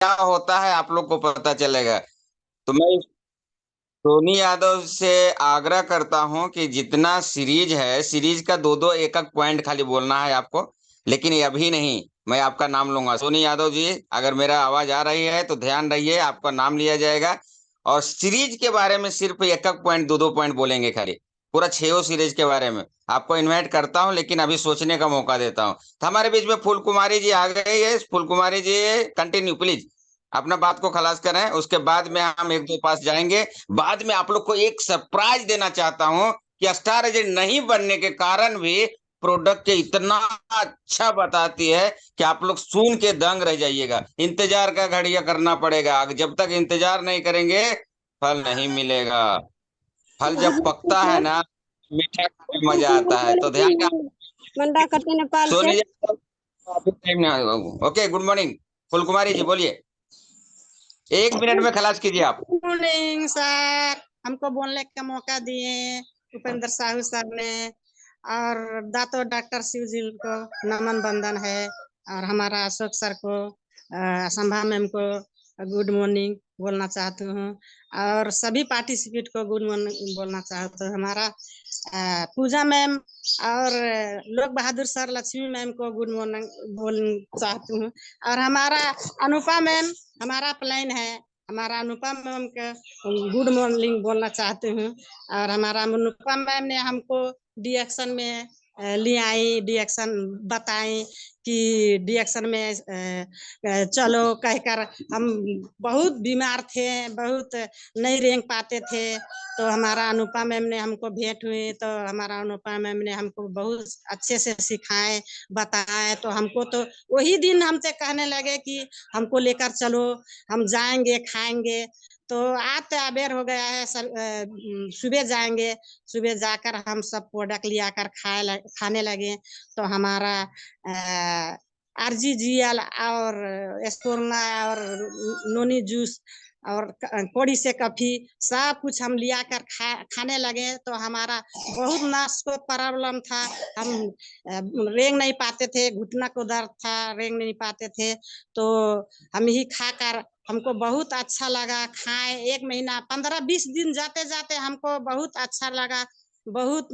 क्या होता है आप लोग को पता चलेगा। तो मैं सोनी यादव से आग्रह करता हूं कि जितना सीरीज है, सीरीज का दो दो एक एक पॉइंट खाली बोलना है आपको, लेकिन ये अभी नहीं। मैं आपका नाम लूंगा सोनी यादव जी, अगर मेरा आवाज आ रही है तो ध्यान रहिए, आपका नाम लिया जाएगा। और सीरीज के बारे में सिर्फ एक एक पॉइंट, दो दो पॉइंट बोलेंगे खाली, पूरा छो सीरीज के बारे में। आपको इनवाइट करता हूं, लेकिन अभी सोचने का मौका देता हूं। तो हमारे बीच में फूल कुमारी जी आ गई है। फूल कुमारी जी, कंटिन्यू प्लीज, अपना बात को खलास करें, उसके बाद में हम एक दो पास जाएंगे। बाद में आप लोग को एक सरप्राइज देना चाहता हूं कि स्टार एजेंट नहीं बनने के कारण भी प्रोडक्ट के इतना अच्छा बताती है कि आप लोग सुन के दंग रह जाइएगा। इंतजार का घड़िया करना पड़ेगा, जब तक इंतजार नहीं करेंगे फल नहीं मिलेगा। फल जब पकता है ना, मीठा खाने में मजा आता है। तो ध्यान का मंडा करते नेपाल से। सोनी जी, अभी टाइम ना। Okay, good morning full Kumari ji, बोलिए। एक मिनट में खलास कीजिए आप। गुड मॉर्निंग सर, हमको बोलने का मौका दिए उपेंद्र साहू सर ने। और दातो डॉक्टर शिव जी को नमन बंदन है। और हमारा अशोक सर को, संभा मैम को गुड मॉर्निंग बोलना चाहती हूँ। और सभी पार्टिसिपेट को गुड मॉर्निंग बोलना चाहती हूँ। हमारा पूजा मैम और लोक बहादुर सर, लक्ष्मी मैम को गुड मॉर्निंग बोलना चाहती हूँ। और हमारा अनुपा मैम हमारा प्लान है, हमारा अनुपम मैम का गुड मॉर्निंग बोलना चाहती हूँ। और हमारा अनुपम मैम ने हमको डीएक्शन में ले आई, डीएक्शन बताएं कि डीएक्शन में चलो कहकर। हम बहुत बीमार थे, बहुत नहीं रेंग पाते थे। तो हमारा अनुपा मैम ने हमको भेंट हुई, तो हमारा अनुपा मैम ने हमको बहुत अच्छे से सिखाए, बताए। तो हमको तो वही दिन हमसे कहने लगे कि हमको लेकर चलो, हम जाएंगे, खाएंगे। तो आज तो अबेर हो गया है सर, सुबह जाएंगे। सुबह जाकर हम सब प्रोडक्ट लिया कर खाने लगे। तो हमारा आरजीजीएल और एस्टोरना और नोनी जूस और कोड़ी से कॉफी सब कुछ हम लिया कर खाने लगे। तो हमारा बहुत नस को प्रॉब्लम था, हम रेंग नहीं पाते थे, घुटना को दर्द था, रेंग नहीं पाते थे। तो हम ही खाकर हमको बहुत अच्छा लगा। खाए 1 महीना, 15-20 दिन जाते जाते हमको बहुत अच्छा लगा। बहुत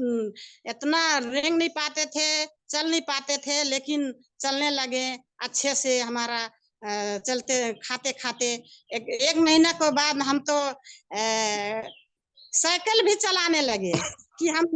इतना रेंग नहीं पाते थे, चल नहीं पाते थे, लेकिन चलने लगे अच्छे से। हमारा चलते खाते खाते एक महीना के बाद हम तो साइकिल भी चलाने लगे। कि हम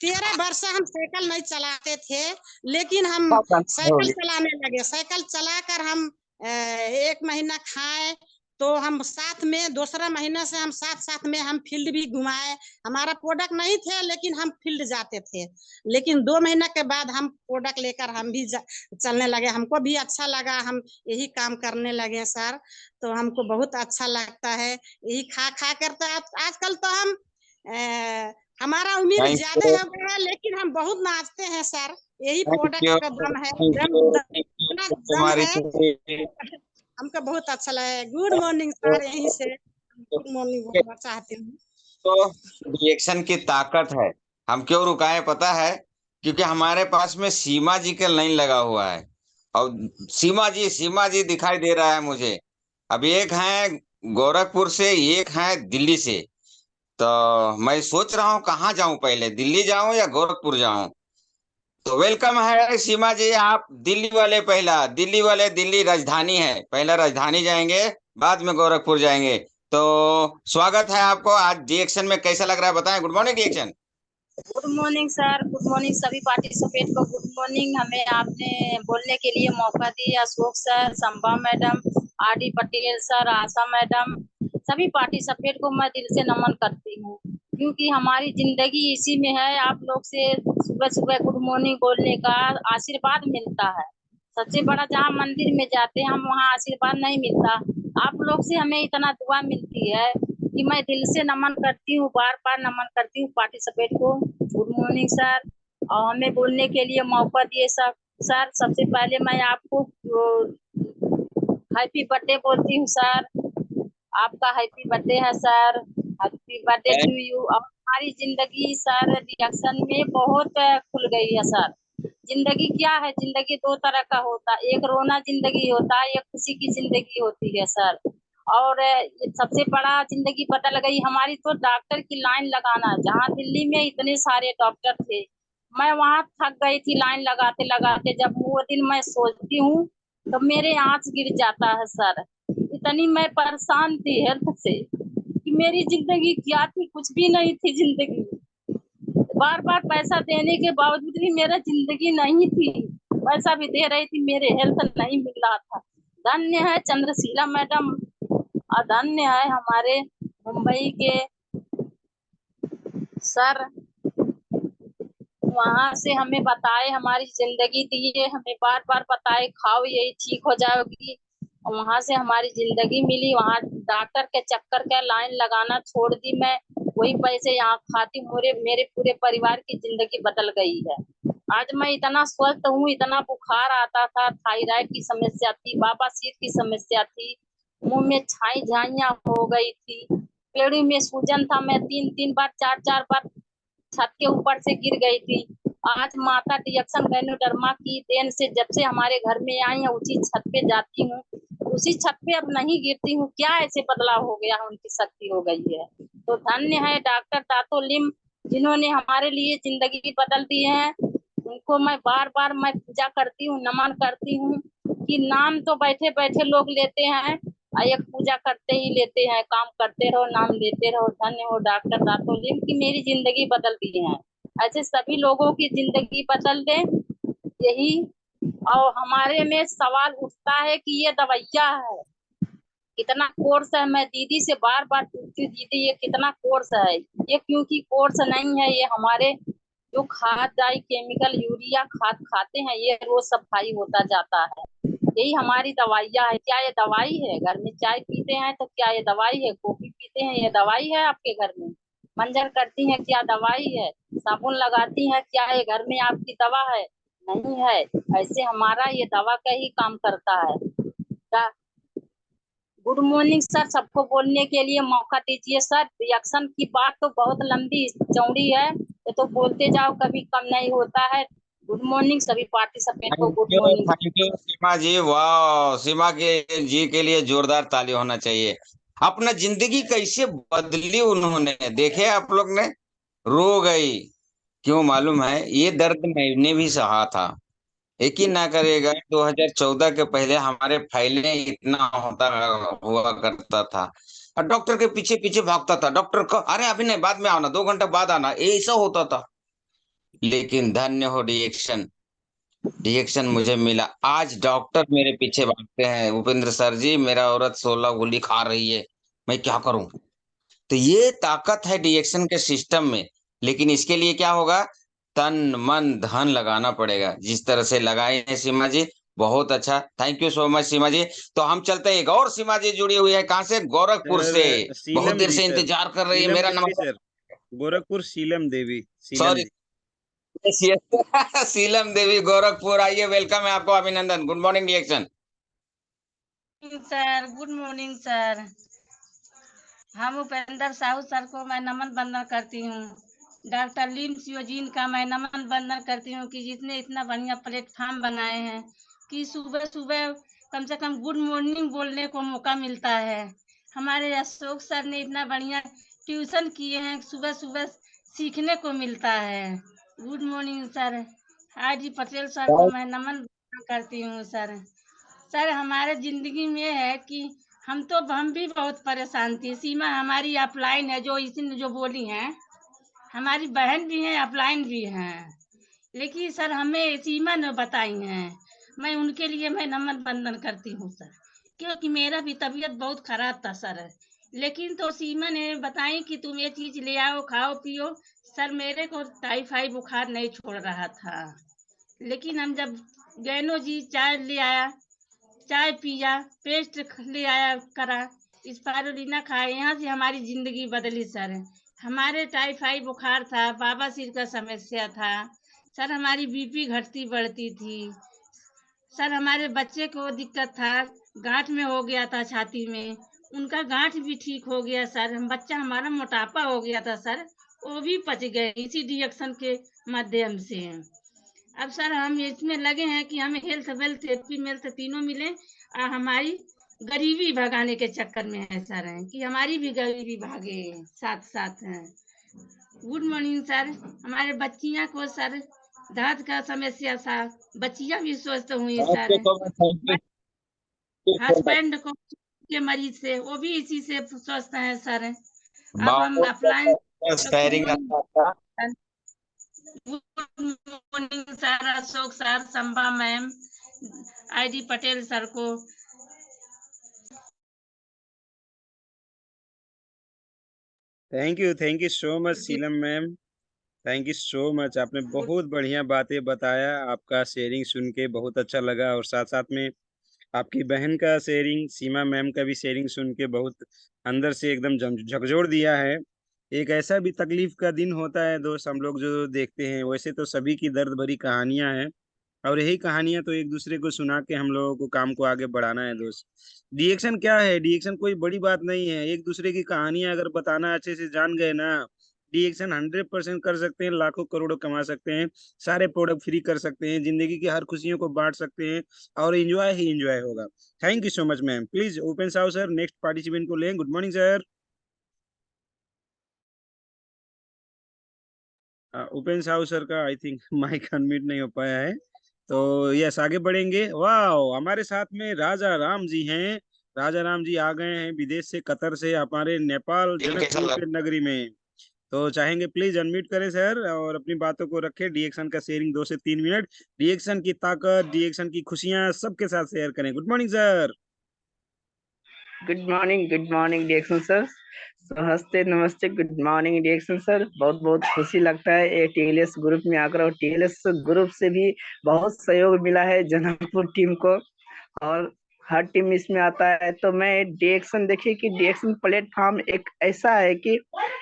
13 वर्ष हम साइकिल नहीं चलाते थे, लेकिन हम हो साइकिल गया। चलाने लगे। साइकिल चलाकर हम 1 महीना खाए। तो हम साथ में दूसरा महीना से हम साथ साथ में हम फील्ड भी घुमाए। हमारा प्रोडक्ट नहीं थे, लेकिन हम फील्ड जाते थे। लेकिन 2 महीना के बाद हम प्रोडक्ट लेकर हम भी चलने लगे। हमको भी अच्छा लगा, हम यही काम करने लगे सर। तो हमको बहुत अच्छा लगता है यही खा खा कर। तो आजकल तो हम हमारा उम्र थैंक ज्यादा यू, हो गया, लेकिन हम बहुत नाचते हैं सर। यही थैंक प्रोडक्ट यू, का दम है, थैंक दम, यू, दम थैंक यू इतना दम कुमारी है। जी। हमको बहुत अच्छा लगा। गुड मॉर्निंग सर, यहीं से गुड मॉर्निंग बोलना चाहती हूँ। तो रिएक्शन की ताकत है। हम क्यों रुकाए पता है? क्योंकि हमारे पास में सीमा जी का लाइन लगा हुआ है। और सीमा जी दिखाई दे रहा है मुझे। अब एक है गोरखपुर से, एक है दिल्ली से। तो मैं सोच रहा हूँ कहाँ जाऊं, पहले दिल्ली जाऊं या गोरखपुर जाऊं। तो वेलकम है सीमा जी, आप दिल्ली वाले, पहला दिल्ली वाले, दिल्ली राजधानी है, पहला राजधानी जाएंगे, बाद में गोरखपुर जाएंगे। तो स्वागत है आपको। आज रिएक्शन में कैसा लग रहा है बताएं। Good morning reaction. Good morning sir, good morning सभी पार्टिसिपेट को गुड मॉर्निंग। हमें आपने बोलने के लिए मौका दिया। Ashok sir, Sambha madam, RD Patel sir, Asha madam, सभी पार्टिसिपेट को मैं दिल से नमन करती हूँ, क्योंकि हमारी जिंदगी इसी में है। आप लोग से सुबह सुबह गुड मॉर्निंग बोलने का आशीर्वाद मिलता है। सबसे बड़ा जहाँ मंदिर में जाते हैं हम, वहाँ आशीर्वाद नहीं मिलता। आप लोग से हमें इतना दुआ मिलती है कि मैं दिल से नमन करती हूँ, बार बार नमन करती हूँ पार्टिसिपेट को। गुड मॉर्निंग सर, और हमें बोलने के लिए मौका दिए सर। सर सबसे पहले मैं आपको हैप्पी बर्थडे बोलती हूँ सर। आपका हैप्पी बर्थडे है sir, happy birthday to you. और हमारी जिंदगी सर रिएक्शन में बहुत खुल गई है सर। जिंदगी क्या है, जिंदगी दो तरह का होता है, एक रोना जिंदगी होता है, एक खुशी की जिंदगी होती है सर। और ये सबसे बड़ा जिंदगी बदल गई हमारी तो डॉक्टर की लाइन लगाना। जहाँ दिल्ली में इतने सारे डॉक्टर थे, मैं वहां थक गई थी लाइन लगाते लगाते। जब वो दिन मैं सोचती हूँ तो मेरे आंच गिर जाता है सर। इतनी मैं परेशान थी हेल्थ से कि मेरी जिंदगी क्या थी, कुछ भी नहीं थी जिंदगी। बार बार पैसा देने के बावजूद भी मेरा जिंदगी नहीं थी। पैसा भी दे रही थी, मेरे हेल्थ नहीं मिल रहा था। धन्य है चंद्रशीला मैडम और धन्य है हमारे मुंबई के सर, वहां से हमें बताए, हमारी जिंदगी दिए, हमें बार बार बताए खाओ यही ठीक हो जाएगी। और वहां से हमारी जिंदगी मिली। वहां डॉक्टर के चक्कर का लाइन लगाना छोड़ दी मैं, वही पैसे यहाँ खाती हूँ। मेरे पूरे परिवार की जिंदगी बदल गई है। आज मैं इतना स्वस्थ हूँ, इतना बुखार आता था, थायराइड की समस्या थी, बवासीर की समस्या थी, मुंह में छाई झाइयां हो गई थी, पेड़ी में सूजन था, मैं 3 3 बार 4 4 बार छत के ऊपर से गिर गई थी। आज माता डिएक्शन गैनोडर्मा की देन से जब से हमारे घर में आई है, उसी छत पे जाती हूँ, उसी छत पे अब नहीं गिरती हूँ। क्या ऐसे बदलाव हो गया, उनकी शक्ति हो गई है। तो धन्य है डॉक्टर दातो लिम, जिन्होंने हमारे लिए जिंदगी बदल दी है। उनको मैं बार बार मैं पूजा करती हूँ, नमन करती हूँ कि नाम तो बैठे बैठे लोग लेते हैं, एक पूजा करते ही लेते हैं, काम करते रहो, नाम लेते रहो। धन्य हो डॉक्टर दातो लिम की मेरी जिंदगी बदल दी है। ऐसे सभी लोगों की जिंदगी बदल दे यही। और हमारे में सवाल उठता है कि ये दवाइया है, कितना कोर्स है। मैं दीदी से बार बार पूछती हूँ, दीदी ये कितना कोर्स है? ये क्योंकि कोर्स नहीं है, ये हमारे जो खाद डाई केमिकल यूरिया खाद खाते हैं, ये रोज सफाई होता जाता है। यही हमारी दवाइयाँ है। क्या ये दवाई है? घर में चाय पीते हैं तो क्या ये दवाई है? कॉफी पीते हैं, ये दवाई है आपके घर में? मंजन करती हैं, क्या दवाई है? साबुन लगाती हैं, क्या ये घर में आपकी दवा है? नहीं है। ऐसे हमारा ये दवा का ही काम करता है। गुड मॉर्निंग सर, सबको बोलने के लिए मौका दीजिए सर। रिएक्शन की बात तो बहुत लंबी चौड़ी है, ये तो बोलते जाओ, कभी कम नहीं होता है। गुड मॉर्निंग सभी पार्टिसिपेंट को, गुड मॉर्निंग। थैंक यू सीमा जी, वाह सीमा के जी के लिए जोरदार ताली होना चाहिए। अपना जिंदगी कैसे बदली उन्होंने, देखे आप लोग ने, रो गई। क्यों मालूम है, ये दर्द मैंने भी सहा था। यकीन ना करेगा, 2014 के पहले हमारे फाइलें इतना होता हुआ करता था, और डॉक्टर के पीछे पीछे भागता था। डॉक्टर को अरे अभी नहीं, बाद में आना, 2 घंटे बाद आना, ऐसा होता था। लेकिन धन्य हो रिएक्शन, रिएक्शन मुझे मिला। आज डॉक्टर मेरे पीछे भागते हैं, भूपेंद्र सर जी मेरा औरत 16 गोली खा रही है, मैं क्या करूं। तो ये ताकत है रिएक्शन के सिस्टम में। लेकिन इसके लिए क्या होगा, तन मन धन लगाना पड़ेगा, जिस तरह से लगाए हैं सीमा जी। बहुत अच्छा, थैंक यू सो मच सीमा जी। तो हम चलते हैं, एक और सीमा जी जुड़ी हुई है, कहाँ से, गोरखपुर से। सर बहुत सीलम देर जी से सर, इंतजार कर रही है, सीलम मेरा देवी नंबर। सर, गोरखपुर सीलम देवी, सीलम सॉरी, जी। सीलम देवी गोरखपुर, आइए, वेलकम है आपको, अभिनंदन, good morning reaction. Sir good morning sir. हम उपेंद्र साहू सर को मैं नमन वंदन करती हूँ। डॉक्टर लीम सियोजीन का मैं नमन वंदन करती हूँ कि जिसने इतना बढ़िया प्लेटफॉर्म बनाए हैं कि सुबह सुबह कम से कम गुड मॉर्निंग बोलने को मौका मिलता है। हमारे अशोक सर ने इतना बढ़िया ट्यूशन किए हैं, सुबह सुबह सीखने को मिलता है। Good morning sir. RD. Patel sir को मैं नमन वंदन करती हूँ सर। सर हमारे जिंदगी में है कि हम भी बहुत परेशान थी। सीमा हमारी अपलाइन है, जो इसी ने जो बोली हैं, हमारी बहन भी है, अपलाइन भी हैं, लेकिन सर हमें सीमा ने बताई हैं। मैं उनके लिए मैं नमन वंदन करती हूँ सर, क्योंकि मेरा भी तबीयत बहुत खराब था सर। लेकिन तो सीमा ने बताई कि तुम ये चीज ले आओ, खाओ पियो। सर मेरे को टाइफाइड बुखार नहीं छोड़ रहा था, लेकिन हम जब गैनो जी चाय ले आया, चाय पिया, पेस्ट ले आया करा, स्पारुलिना खाए, यहाँ से हमारी जिंदगी बदली सर। हमारे टाइफाइड बुखार था, बवासीर का समस्या था सर, हमारी बीपी घटती बढ़ती थी सर। हमारे बच्चे को दिक्कत था, गांठ में हो गया था छाती में, उनका गांठ भी ठीक हो गया सर। हम बच्चा हमारा मोटापा हो गया था सर, वो भी पच गए इसी रिएक्शन के माध्यम से। अब सर हम इसमें लगे हैं कि हमें हेल्थ वेल्थ हैप्पी मेल्थ तीनों मिले और हमारी गरीबी भगाने के चक्कर में है सर, हैं कि हमारी भी गरीबी भागे साथ साथ हैं। Good morning sir. हमारे बच्चियां को सर दांत का समस्या था, बच्चियां भी स्वस्थ हुई सर। आपको तो thank you so much. Husband को के मरीज से वो भी इसी से स्वस्थ है सर। अब हम बहुत अप्लायंस शेयरिंग आपका। Good morning sir, Ashok sir, Sambha ma'am, ID Patel sir को। Thank you so much Seelam ma'am. Thank you so much, आपने बहुत बढ़िया बातें बताया। आपका शेयरिंग सुन के बहुत अच्छा लगा, और साथ साथ में आपकी बहन का शेयरिंग, सीमा मैम का भी शेयरिंग सुन के बहुत अंदर से एकदम झकझोर दिया है। एक ऐसा भी तकलीफ का दिन होता है दोस्त, हम लोग जो देखते हैं, वैसे तो सभी की दर्द भरी कहानियां हैं, और यही कहानियां तो एक दूसरे को सुना के हम लोगों को काम को आगे बढ़ाना है दोस्त। डिएक्शन क्या है? डिएक्शन कोई बड़ी बात नहीं है। एक दूसरे की कहानियां अगर बताना अच्छे से जान गए ना, डिएक्शन 100% कर सकते हैं, लाखों करोड़ों कमा सकते हैं, सारे प्रोडक्ट फ्री कर सकते हैं, जिंदगी की हर खुशियों को बांट सकते हैं, और एंजॉय ही एंजॉय होगा। Thank you so much ma'am. Please open साउ सर, नेक्स्ट पार्टिसिपेंट को लें। Good morning sir. Upen Sahu sir का आई थिंक माइक अनम्यूट नहीं हो पाया है, तो यस आगे बढ़ेंगे। वाह, हमारे साथ में राजा राम जी हैं। राजा राम जी आ गए हैं विदेश से, कतर से, हमारे नेपाल कैसा जनकपुर लगा? के नगरी में। तो चाहेंगे प्लीज अनम्यूट करें सर, और अपनी बातों को रखें। डिएक्शन का शेयरिंग 2 से 3 मिनट, डिएक्शन की ताकत, डिएक्शन की खुशियां सबके साथ शेयर करें। Good morning sir. Good morning डिएक्शन सर। नमस्ते नमस्ते, गुड मॉर्निंग डिएक्शन सर। बहुत बहुत खुशी लगता है ये टीएलएस ग्रुप में आकर, और टीएलएस ग्रुप से भी बहुत सहयोग मिला है जनकपुर टीम को, और हर टीम इसमें आता है। तो मैं डिएक्शन, देखिए कि डिएक्शन प्लेटफॉर्म एक ऐसा है कि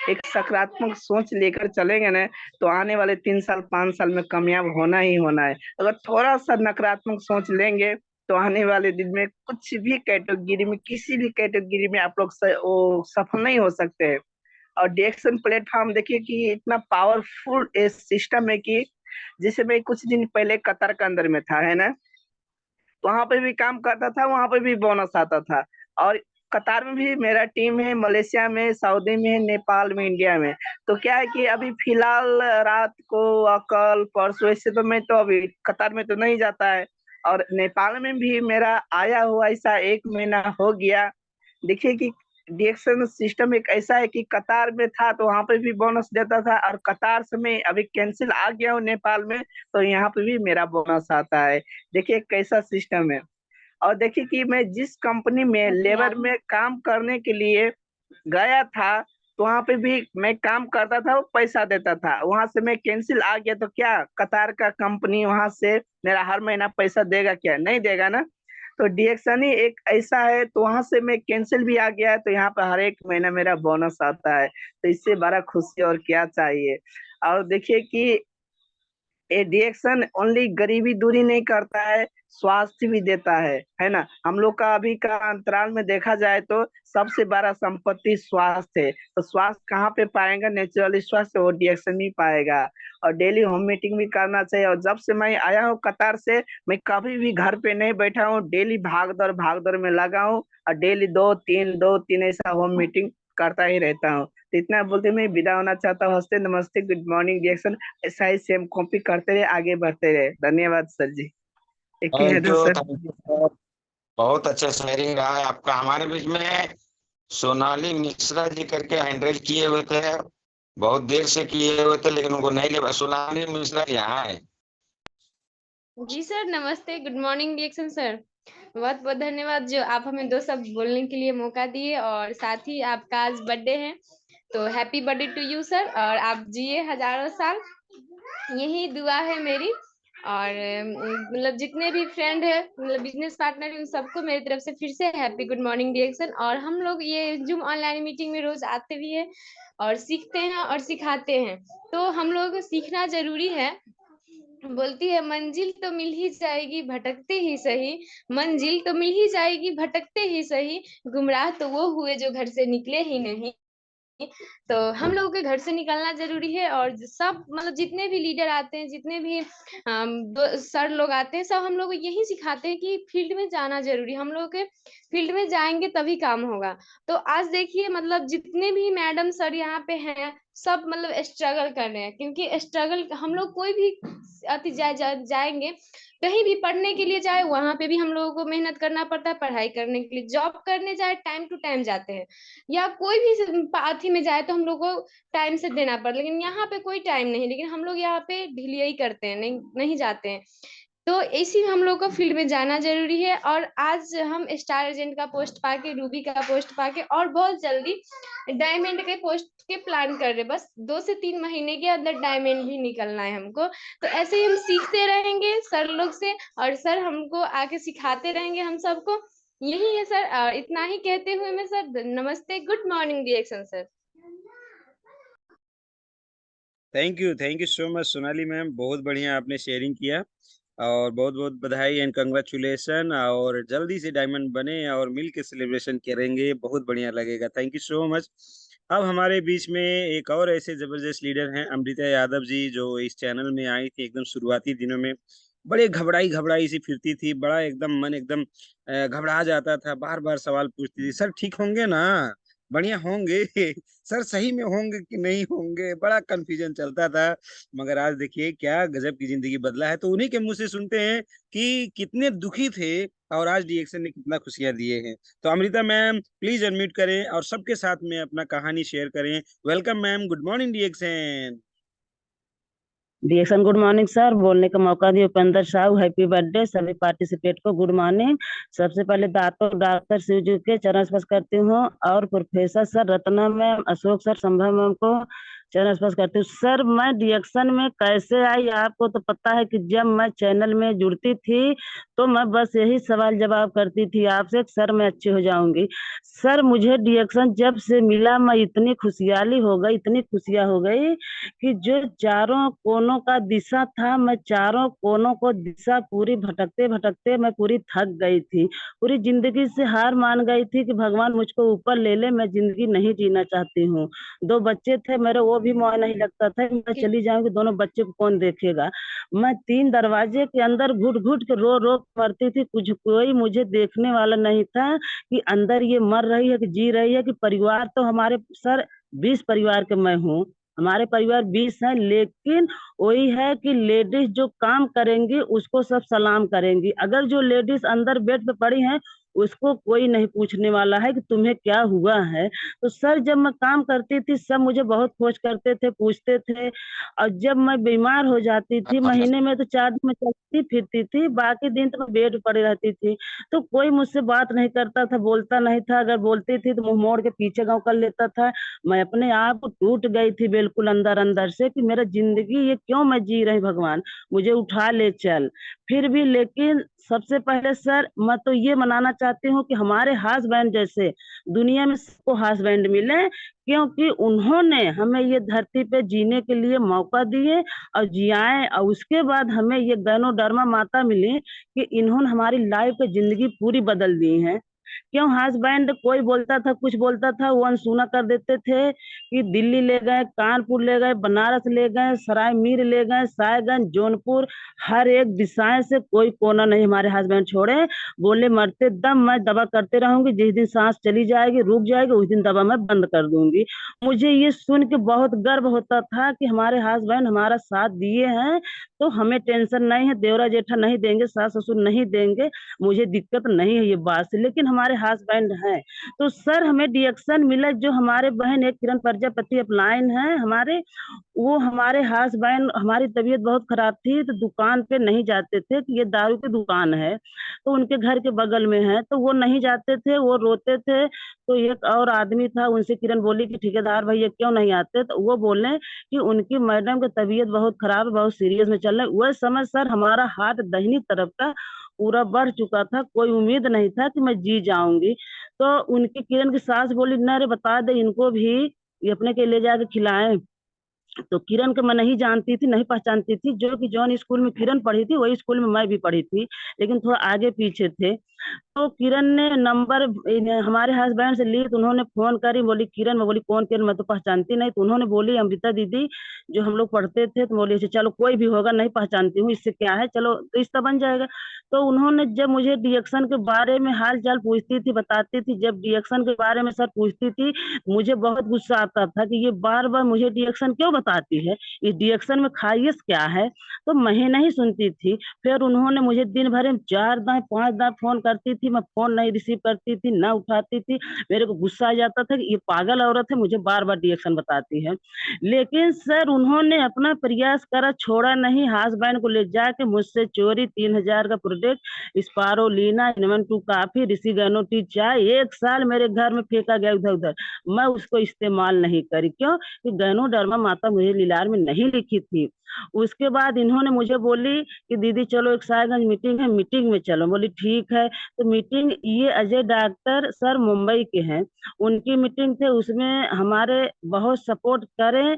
एक सकारात्मक सोच लेकर चलेंगे ना, तो आने वाले 3 साल 5 साल में कामयाब होना ही होना है। अगर थोड़ा सा नकारात्मक सोच लेंगे, तो आने वाले दिन में कुछ भी कैटेगरी में, किसी भी कैटेगरी में आप लोग सफल नहीं हो सकते हैं। और डिएक्शन प्लेटफॉर्म देखिए कि इतना पावरफुल सिस्टम है कि जैसे मैं कुछ दिन पहले कतर के अंदर में था, है ना, वहां पे भी काम करता था, वहां पे भी बोनस आता था। और कतार में भी मेरा टीम है, मलेशिया में, सऊदी में, नेपाल में, इंडिया में। तो क्या है कि अभी फिलहाल रात को कल परसों, ऐसे तो मैं तो अभी कतार में तो नहीं जाता है, और नेपाल में भी मेरा आया हुआ ऐसा 1 महीना हो गया। देखिए कि डिएक्शन सिस्टम एक ऐसा है कि कतार में था तो वहां पे भी बोनस देता था, और कतार से मैं अभी कैंसिल आ गया हूँ नेपाल में, तो यहाँ पे भी मेरा बोनस आता है। देखिए कैसा सिस्टम है। और देखिए कि मैं जिस कंपनी में लेबर में काम करने के लिए गया था, तो वहां पे भी मैं काम करता था, वो पैसा देता था। वहां से मैं कैंसिल आ गया, तो क्या कतार का कंपनी वहां से मेरा हर महीना पैसा देगा? क्या नहीं देगा ना। तो डिएक्शन ही एक ऐसा है, तो वहां से मैं कैंसिल भी आ गया है, तो यहाँ पर हर एक महीना मेरा बोनस आता है। तो इससे बड़ा खुशी और क्या चाहिए। और देखिए कि ये डिएक्शन ओनली गरीबी दूरी नहीं करता है, स्वास्थ्य भी देता है ना। हम लोग का अभी का अंतराल में देखा जाए तो सबसे बड़ा संपत्ति स्वास्थ्य है। तो स्वास्थ्य कहाँ पे पाएगा? नेचुरली स्वास्थ्य वो डिएक्शन ही पाएगा। और डेली होम मीटिंग भी करना चाहिए। और जब से मैं आया हूँ कतार से, मैं कभी भी घर पे नहीं बैठा हूँ, डेली भाग दौड़ में लगा हूँ, और डेली 2 3 ऐसा होम मीटिंग करता ही रहता हूँ। तो इतना बोलते मैं विदा होना चाहता हूँ। हंसते नमस्ते, गुड मॉर्निंग डिएक्शन। ऐसा ही सेम कॉपी करते रहे, आगे बढ़ते रहे। धन्यवाद सर जी। एक thank minute you, sir. Thank you sir. बहुत अच्छा शेयरिंग रहा है आपका। हमारे बीच में सोनाली मिश्रा जी करके हैंडल किए हुए थे, बहुत देर से किए हुए थे, लेकिन उनको नहीं ले। सोनाली मिश्रा यहाँ है। जी सर, नमस्ते, गुड मॉर्निंग डिएक्शन सर। बहुत बहुत धन्यवाद जो आप हमें 2 शब्द बोलने के लिए मौका दिए, और साथ ही आपका आज बर्थडे है, तो happy birthday to you sir. और आप जिए हजारों साल, यही दुआ है मेरी। और मतलब जितने भी फ्रेंड है, मतलब बिजनेस पार्टनर है, उन सबको मेरी तरफ से फिर से हैप्पी गुड मॉर्निंग डिएक्शन। और हम लोग ये जूम ऑनलाइन मीटिंग में रोज आते भी है, और सीखते हैं और सिखाते हैं। तो हम लोग को सीखना जरूरी है। बोलती है मंजिल तो मिल ही जाएगी भटकते ही सही, मंजिल तो मिल ही जाएगी भटकते ही सही, गुमराह तो वो हुए जो घर से निकले ही नहीं। तो हम लोगों के घर से निकलना जरूरी है। और सब मतलब जितने भी लीडर आते हैं, जितने भी सर लोग आते हैं, सब हम लोग को यही सिखाते हैं कि फील्ड में जाना जरूरी है। हम लोग के फील्ड में जाएंगे तभी काम होगा। तो आज देखिए मतलब जितने भी मैडम सर यहाँ पे हैं, सब मतलब स्ट्रगल कर रहे हैं, क्योंकि स्ट्रगल हम लोग कोई भी जाएंगे कहीं भी पढ़ने के लिए जाए, वहां पे भी हम लोगों को मेहनत करना पड़ता है। पढ़ाई करने के लिए जॉब करने जाए टाइम टू टाइम जाते हैं, या कोई भी पाथी में जाए तो हम लोग को टाइम से देना पड़ता है। लेकिन यहाँ पे कोई टाइम नहीं, लेकिन हम लोग यहाँ पे ढिलियाई करते हैं, नहीं जाते हैं। तो इसी में हम लोग को फील्ड में जाना जरूरी है। और आज हम स्टार एजेंट का पोस्ट पाके, रूबी का पोस्ट पाके, और बहुत जल्दी डायमंड के पोस्ट के प्लान कर रहे हैं। बस 2 से 3 महीने के अंदर डायमंड भी निकलना है हमको। तो ऐसे ही हम सीखते रहेंगे सर लोग से, और सर हमको आके सिखाते रहेंगे हम सबको। यही है सर। और इतना ही कहते हुए मैं सर नमस्ते, good morning reaction sir. Thank you so much Sonali ma'am, बहुत बढ़िया आपने शेयरिंग किया, और बहुत बहुत बधाई एंड कंग्रेचुलेशन। और जल्दी से डायमंड बने और मिल के सेलिब्रेशन करेंगे, बहुत बढ़िया लगेगा। Thank you so much. अब हमारे बीच में एक और ऐसे जबरदस्त लीडर हैं, अमृता यादव जी, जो इस चैनल में आई थी एकदम शुरुआती दिनों में। बड़े घबराई सी फिरती थी, बड़ा एकदम मन एकदम घबरा जाता था, बार बार सवाल पूछती थी, सर ठीक होंगे ना, बढ़िया होंगे सर सही में होंगे कि नहीं होंगे, बड़ा कंफ्यूजन चलता था। मगर आज देखिए क्या गजब की जिंदगी बदला है। तो उन्हीं के मुंह से सुनते हैं कि कितने दुखी थे और आज डीएक्शन ने कितना खुशियां दिए हैं। तो अमृता मैम प्लीज अनम्यूट करें और सबके साथ में अपना कहानी शेयर करें। वेलकम मैम, गुड मॉर्निंग डीएक्शन। रिएक्शन गुड मॉर्निंग सर, बोलने का मौका दिया उपेंद्र साहू, हैप्पी बर्थडे सभी पार्टिसिपेट को, गुड मॉर्निंग। सबसे पहले डॉक्टर शिव जी के चरण स्पर्श करती हूँ, और professor sir Ratna ma'am, Ashok sir, संभव मैम को चरण स्पर्श करती हूँ। सर मैं रिएक्शन में कैसे आई आपको तो पता है कि जब मैं चैनल में जुड़ती थी तो मैं बस यही सवाल जवाब करती थी आपसे, सर मैं अच्छी हो जाऊंगी। सर मुझे रिएक्शन जब से मिला मैं इतनी खुशहाली हो गई, इतनी खुशियां हो गई कि जो चारों कोनों का दिशा था, मैं चारों कोनों को दिशा पूरी भटकते भटकते मैं पूरी थक गई थी, पूरी जिंदगी से हार मान गई थी कि भगवान मुझको ऊपर ले ले, मैं जिंदगी नहीं जीना चाहती हूँ। 2 बच्चे थे मेरे, वो भी मोह नहीं लगता था, मैं चली जाऊंगी दोनों बच्चे को कौन देखेगा। मैं 3 दरवाजे के अंदर घुट घुट के रो रो मरती थी, कुछ कोई मुझे देखने वाला नहीं था कि अंदर ये मर रही है कि जी रही है। कि परिवार तो हमारे सर 20 परिवार के मैं हूँ, हमारे परिवार 20 हैं, लेकिन वही है कि लेडीज जो काम करेंगी उसको सब सलाम करेंगी, अगर जो लेडीज अंदर बेड पे पड़ी हैं उसको कोई नहीं पूछने वाला है कि तुम्हें क्या हुआ है। तो सर जब मैं काम करती थी सब मुझे बहुत खोज करते थे, पूछते थे, और जब मैं बीमार हो जाती थी महीने में तो 4 दिन में चलती फिरती थी, बाकी दिन तो मैं बेड पे पड़ी रहती थी। तो कोई मुझसे बात नहीं करता था, बोलता नहीं था, अगर बोलती थी तो मुंह मोड़ के पीछे गाँव कर लेता था। मैं अपने आप टूट गई थी बिल्कुल अंदर अंदर से कि मेरा जिंदगी ये क्यों मैं जी रही, भगवान मुझे उठा ले चल। फिर भी लेकिन सबसे पहले सर मैं तो ये मनाना चाहती हूँ कि हमारे हस्बैंड जैसे दुनिया में सबको हस्बैंड मिले, क्योंकि उन्होंने हमें ये धरती पे जीने के लिए मौका दिए और जियाए, और उसके बाद हमें ये गैनोडर्मा माता मिली कि इन्होंने हमारी लाइफ की जिंदगी पूरी बदल दी है। क्यों हस्बैंड कोई बोलता था, कुछ बोलता था, वो अनसुना कर देते थे कि दिल्ली ले गए, कानपुर ले गए, बनारस ले गए, सराय मीर ले गए, साहेबगंज, जौनपुर, हर एक दिशाएं से कोई कोना नहीं हमारे हस्बैंड छोड़े। बोले मरते दम मैं दवा करते रहूंगी, जिस दिन सांस चली जाएगी रुक जाएगी उस दिन दवा मैं बंद कर दूंगी। मुझे ये सुन के बहुत गर्व होता था कि हमारे हस्बैंड हमारा साथ दिए हैं, तो हमें टेंशन नहीं है, देवरा जेठा नहीं देंगे, सास ससुर नहीं देंगे, मुझे दिक्कत नहीं है ये बात से, लेकिन हमारे हस्बैंड हैं। तो सर हमें डिएक्शन मिला, जो हमारे बहन एक किरण प्रजापति अपलाइन है हमारे, वो हमारे हस्बैंड, हमारी तबीयत बहुत खराब थी तो दुकान पे नहीं जाते थे कि ये दारू की दुकान है, तो उनके घर के बगल में है, तो वो नहीं जाते थे, वो रोते थे। तो एक और आदमी था, उनसे किरण बोली कि ठेकेदार भैया क्यों नहीं आते, तो वो बोले कि उनकी मैडम की तबीयत बहुत खराब है, बहुत सीरियस में चल रहा है। वह समय सर हमारा हाथ दाहिनी तरफ का पूरा बढ़ चुका था, कोई उम्मीद नहीं था कि मैं जी जाऊंगी। तो उनकी किरण की सास बोली न रे बता दे इनको भी, ये अपने के ले जाके खिलाएं। तो किरण को मैं नहीं जानती थी, नहीं पहचानती थी, जो कि जौन स्कूल में किरण पढ़ी थी वही स्कूल में मैं भी पढ़ी थी, लेकिन थोड़ा आगे पीछे थे। तो किरण ने नंबर हमारे हस्बैंड से ली, तो उन्होंने फोन करी, बोली किरण। मैं बोली कौन किरण, मैं तो पहचानती नहीं। तो उन्होंने बोली अमृता दीदी, जो हम लोग पढ़ते थे। तो बोली अच्छा चलो कोई भी होगा, नहीं पहचानती हूँ, इससे क्या है, चलो रिश्ता बन जाएगा। तो उन्होंने जब मुझे डिएक्शन के बारे में हाल चाल पूछती थी, बताती थी, जब डिएक्शन के बारे में सर पूछती थी, मुझे बहुत गुस्सा आता था कि ये बार बार मुझे डिएक्शन क्यों बताती है, इस डिएक्शन में खाइश क्या है। तो मैं नहीं सुनती थी। फिर उन्होंने मुझे दिन भर में 4 दाएं 5 दाएं फोन करती थी, मैं फोन नहीं रिसीव करती थी, ना उठाती थी। मेरे को गुस्सा आ जाता था कि ये पागल औरत है, मुझे बार बार डिएक्शन बताती है। लेकिन सर उन्होंने अपना प्रयास करा, छोड़ा नहीं। हस्बैंड को ले जाके मुझसे चोरी 3000 का प्रोडक्ट स्पारोलीना इनवन टू काफी रिसीगनो टी चाय 1 साल मेरे घर में फेंका गया इधर उधर। मैं उसको इस्तेमाल नहीं करी, क्यों कि गैनोडर्मा माता मुझे लीलार में नहीं लिखी थी। उसके बाद इन्होंने मुझे बोली कि दीदी चलो एक साहेबगंज मीटिंग है, मीटिंग में चलो। बोली ठीक है। तो मीटिंग ये अजय डॉक्टर सर मुंबई के हैं, उनकी मीटिंग थे, उसमें हमारे बहुत सपोर्ट करें।